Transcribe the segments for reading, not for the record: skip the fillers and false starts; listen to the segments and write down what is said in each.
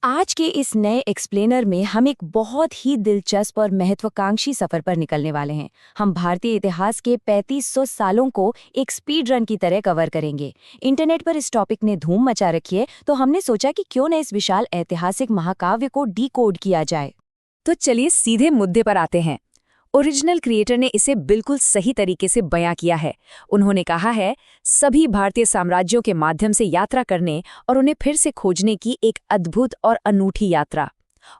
आज के इस नए एक्सप्लेनर में हम एक बहुत ही दिलचस्प और महत्वाकांक्षी सफर पर निकलने वाले हैं। हम भारतीय इतिहास के 3500 सालों को एक स्पीड रन की तरह कवर करेंगे। इंटरनेट पर इस टॉपिक ने धूम मचा रखी है, तो हमने सोचा कि क्यों न इस विशाल ऐतिहासिक महाकाव्य को डिकोड किया जाए। तो चलिए सीधे मुद्दे पर आते हैं। ओरिजिनल क्रिएटर ने इसे बिल्कुल सही तरीके से बयां किया है। उन्होंने कहा है, सभी भारतीय साम्राज्यों के माध्यम से यात्रा करने और उन्हें फिर से खोजने की एक अद्भुत और अनूठी यात्रा।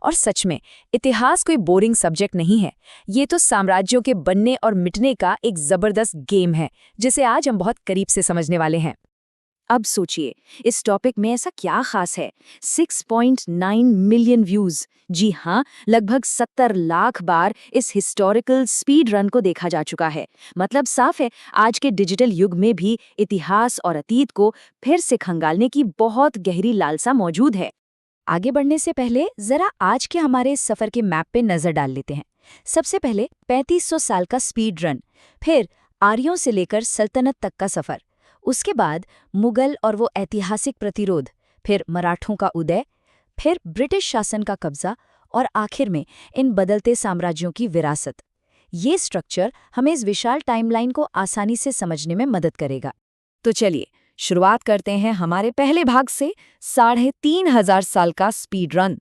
और सच में इतिहास कोई बोरिंग सब्जेक्ट नहीं है। ये तो साम्राज्यों के बनने और मिटने का एक जबरदस्त गेम है, जिसे आज हम बहुत करीब से समझने वाले हैं। अब सोचिए, इस टॉपिक में ऐसा क्या खास है? 6.9 मिलियन व्यूज। जी हाँ, लगभग 70 लाख बार इस हिस्टोरिकल स्पीड रन को देखा जा चुका है। मतलब साफ है, आज के डिजिटल युग में भी इतिहास और अतीत को फिर से खंगालने की बहुत गहरी लालसा मौजूद है। आगे बढ़ने से पहले जरा आज के हमारे इस सफर के मैप पे नजर डाल लेते हैं। सबसे पहले 3500 साल का स्पीड रन, फिर आर्यों से लेकर सल्तनत तक का सफर, उसके बाद मुगल और वो ऐतिहासिक प्रतिरोध, फिर मराठों का उदय, फिर ब्रिटिश शासन का कब्जा और आखिर में इन बदलते साम्राज्यों की विरासत। ये स्ट्रक्चर हमें इस विशाल टाइमलाइन को आसानी से समझने में मदद करेगा। तो चलिए शुरुआत करते हैं हमारे पहले भाग से, 3500 साल का स्पीड रन।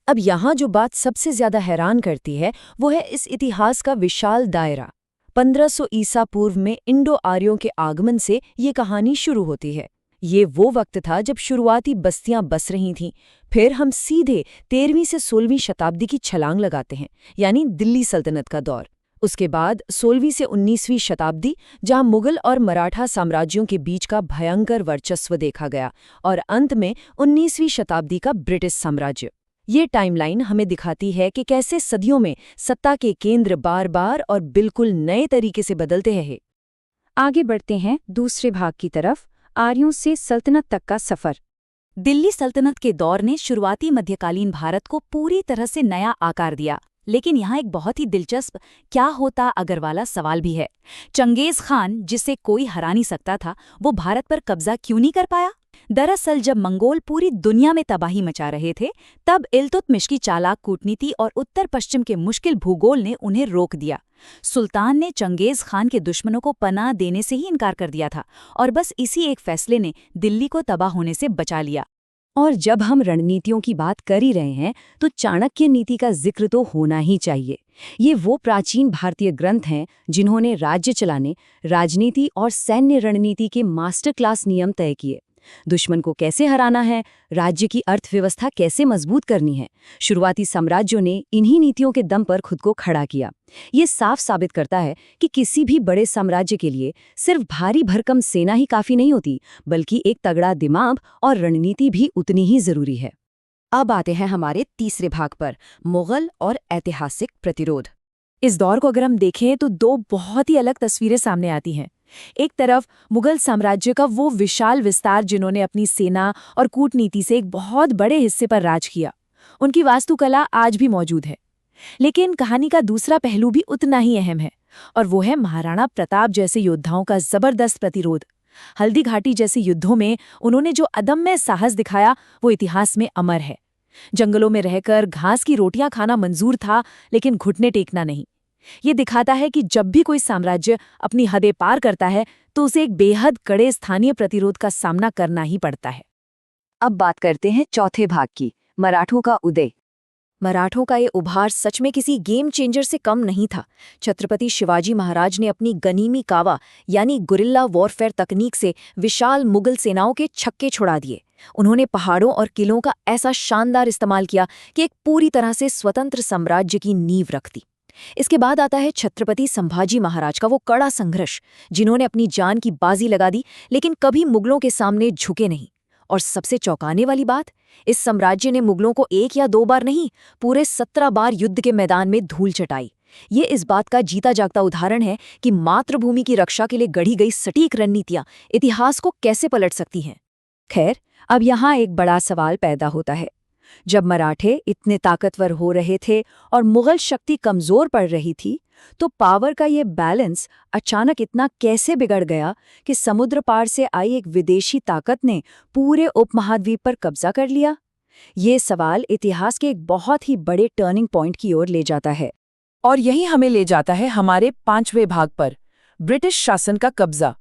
अब यहाँ जो बात सबसे ज्यादा हैरान करती है वो है इस इतिहास का विशाल दायरा। 1500 ईसा पूर्व में इंडो आर्यों के आगमन से ये कहानी शुरू होती है। ये वो वक्त था जब शुरुआती बस्तियां बस रही थीं। फिर हम सीधे 13वीं से 16वीं शताब्दी की छलांग लगाते हैं, यानी दिल्ली सल्तनत का दौर। उसके बाद 16वीं से 19वीं शताब्दी, जहां मुगल और मराठा साम्राज्यों के बीच का भयंकर वर्चस्व देखा गया, और अंत में 19वीं शताब्दी का ब्रिटिश साम्राज्य। ये टाइमलाइन हमें दिखाती है कि कैसे सदियों में सत्ता के केंद्र बार बार और बिल्कुल नए तरीके से बदलते हैं। आगे बढ़ते हैं दूसरे भाग की तरफ, आर्यों से सल्तनत तक का सफर। दिल्ली सल्तनत के दौर ने शुरुआती मध्यकालीन भारत को पूरी तरह से नया आकार दिया। लेकिन यहाँ एक बहुत ही दिलचस्प क्या होता अगर वाला सवाल भी है। चंगेज खान, जिसे कोई हरा नहीं सकता था, वो भारत पर कब्जा क्यों नहीं कर पाया? दरअसल जब मंगोल पूरी दुनिया में तबाही मचा रहे थे, तब इल्तुतमिश की चालाक कूटनीति और उत्तर पश्चिम के मुश्किल भूगोल ने उन्हें रोक दिया। सुल्तान ने चंगेज खान के दुश्मनों को पनाह देने से ही इनकार कर दिया था, और बस इसी एक फैसले ने दिल्ली को तबाह होने से बचा लिया। और जब हम रणनीतियों की बात कर ही रहे हैं, तो चाणक्य नीति का जिक्र तो होना ही चाहिए। ये वो प्राचीन भारतीय ग्रंथ हैं जिन्होंने राज्य चलाने, राजनीति और सैन्य रणनीति के मास्टर क्लास नियम तय किए। दुश्मन को कैसे हराना है, राज्य की अर्थव्यवस्था कैसे मजबूत करनी है, शुरुआती साम्राज्यों ने इन्हीं नीतियों के दम पर खुद को खड़ा किया। ये साफ साबित करता है कि किसी भी बड़े साम्राज्य के लिए सिर्फ भारी भरकम सेना ही काफी नहीं होती, बल्कि एक तगड़ा दिमाग और रणनीति भी उतनी ही जरूरी है। अब आते हैं हमारे तीसरे भाग पर, मुगल और ऐतिहासिक प्रतिरोध। इस दौर को अगर हम देखें तो दो बहुत ही अलग तस्वीरें सामने आती हैं। एक तरफ मुगल साम्राज्य का वो विशाल विस्तार जिन्होंने अपनी सेना और कूटनीति से एक बहुत बड़े हिस्से पर राज किया। उनकी वास्तुकला आज भी मौजूद है। लेकिन कहानी का दूसरा पहलू भी उतना ही अहम है, और वो है महाराणा प्रताप जैसे योद्धाओं का जबरदस्त प्रतिरोध। हल्दी घाटी जैसे युद्धों में उन्होंने जो अदम्य साहस दिखाया, वो इतिहास में अमर है। जंगलों में रहकर घास की रोटियां खाना मंजूर था, लेकिन घुटने टेकना नहीं। ये दिखाता है कि जब भी कोई साम्राज्य अपनी हदें पार करता है, तो उसे एक बेहद कड़े स्थानीय प्रतिरोध का सामना करना ही पड़ता है। अब बात करते हैं चौथे भाग की, मराठों का उदय। मराठों का ये उभार सच में किसी गेम चेंजर से कम नहीं था। छत्रपति शिवाजी महाराज ने अपनी गनीमी कावा यानी गुरिल्ला वॉरफेयर तकनीक से विशाल मुगल सेनाओं के छक्के छुड़ा दिए। उन्होंने पहाड़ों और किलों का ऐसा शानदार इस्तेमाल किया कि एक पूरी तरह से स्वतंत्र साम्राज्य की नींव रख दी। इसके बाद आता है छत्रपति संभाजी महाराज का वो कड़ा संघर्ष, जिन्होंने अपनी जान की बाजी लगा दी, लेकिन कभी मुगलों के सामने झुके नहीं। और सबसे चौंकाने वाली बात, इस साम्राज्य ने मुगलों को 1 या 2 बार नहीं, पूरे 17 बार युद्ध के मैदान में धूल चटाई। ये इस बात का जीता जागता उदाहरण है कि मातृभूमि की रक्षा के लिए गढ़ी गई सटीक रणनीतियां इतिहास को कैसे पलट सकती हैं। खैर, अब यहाँ एक बड़ा सवाल पैदा होता है। जब मराठे इतने ताकतवर हो रहे थे और मुगल शक्ति कमजोर पड़ रही थी, तो पावर का ये बैलेंस अचानक इतना कैसे बिगड़ गया कि समुद्र पार से आई एक विदेशी ताकत ने पूरे उपमहाद्वीप पर कब्जा कर लिया। ये सवाल इतिहास के एक बहुत ही बड़े टर्निंग पॉइंट की ओर ले जाता है। और यही हमें ले जाता है हमारे 5वें भाग पर, ब्रिटिश शासन का कब्जा।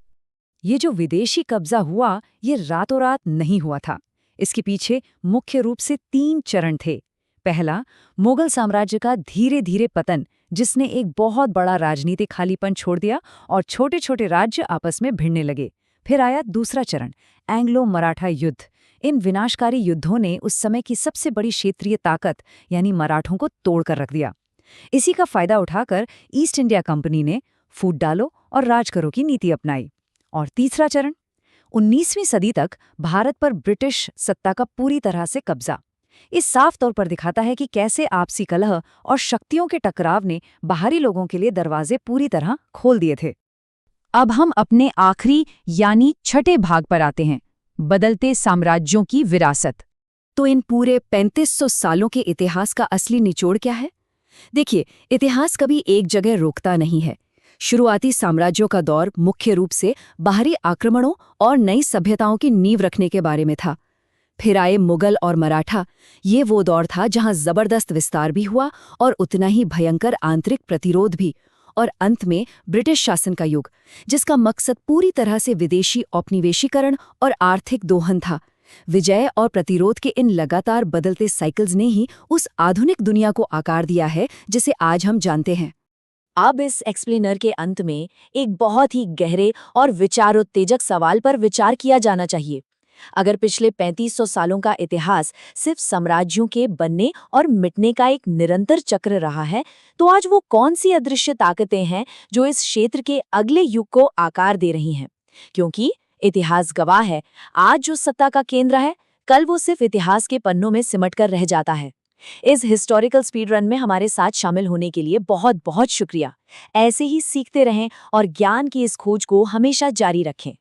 ये जो विदेशी कब्जा हुआ, ये रातों रात नहीं हुआ था। इसके पीछे मुख्य रूप से 3 चरण थे। पहला, मुगल साम्राज्य का धीरे धीरे पतन, जिसने एक बहुत बड़ा राजनीतिक खालीपन छोड़ दिया और छोटे छोटे राज्य आपस में भिड़ने लगे। फिर आया दूसरा चरण, एंग्लो मराठा युद्ध। इन विनाशकारी युद्धों ने उस समय की सबसे बड़ी क्षेत्रीय ताकत यानी मराठों को तोड़कर रख दिया। इसी का फायदा उठाकर ईस्ट इंडिया कंपनी ने फूट डालो और राज करो की नीति अपनाई। और तीसरा चरण, 19वीं सदी तक भारत पर ब्रिटिश सत्ता का पूरी तरह से कब्जा। इस साफ तौर पर दिखाता है कि कैसे आपसी कलह और शक्तियों के टकराव ने बाहरी लोगों के लिए दरवाजे पूरी तरह खोल दिए थे। अब हम अपने आखिरी यानी छठे भाग पर आते हैं, बदलते साम्राज्यों की विरासत। तो इन पूरे 3500 सालों के इतिहास का असली निचोड़ क्या है? देखिए, इतिहास कभी एक जगह रोकता नहीं है। शुरुआती साम्राज्यों का दौर मुख्य रूप से बाहरी आक्रमणों और नई सभ्यताओं की नींव रखने के बारे में था। फिर आए मुगल और मराठा। ये वो दौर था जहां जबरदस्त विस्तार भी हुआ और उतना ही भयंकर आंतरिक प्रतिरोध भी। और अंत में ब्रिटिश शासन का युग, जिसका मकसद पूरी तरह से विदेशी औपनिवेशीकरण और आर्थिक दोहन था। विजय और प्रतिरोध के इन लगातार बदलते साइकिल्स ने ही उस आधुनिक दुनिया को आकार दिया है जिसे आज हम जानते हैं। अब इस एक्सप्लेनर के अंत में एक बहुत ही गहरे और विचारोत्तेजक सवाल पर विचार किया जाना चाहिए। अगर पिछले 3500 सालों का इतिहास सिर्फ साम्राज्यों के बनने और मिटने का एक निरंतर चक्र रहा है, तो आज वो कौन सी अदृश्य ताकतें हैं जो इस क्षेत्र के अगले युग को आकार दे रही हैं? क्योंकि इतिहास गवाह है, आज जो सत्ता का केंद्र है, कल वो सिर्फ इतिहास के पन्नों में सिमटकर रह जाता है। इस हिस्टोरिकल स्पीड रन में हमारे साथ शामिल होने के लिए बहुत बहुत शुक्रिया। ऐसे ही सीखते रहें और ज्ञान की इस खोज को हमेशा जारी रखें।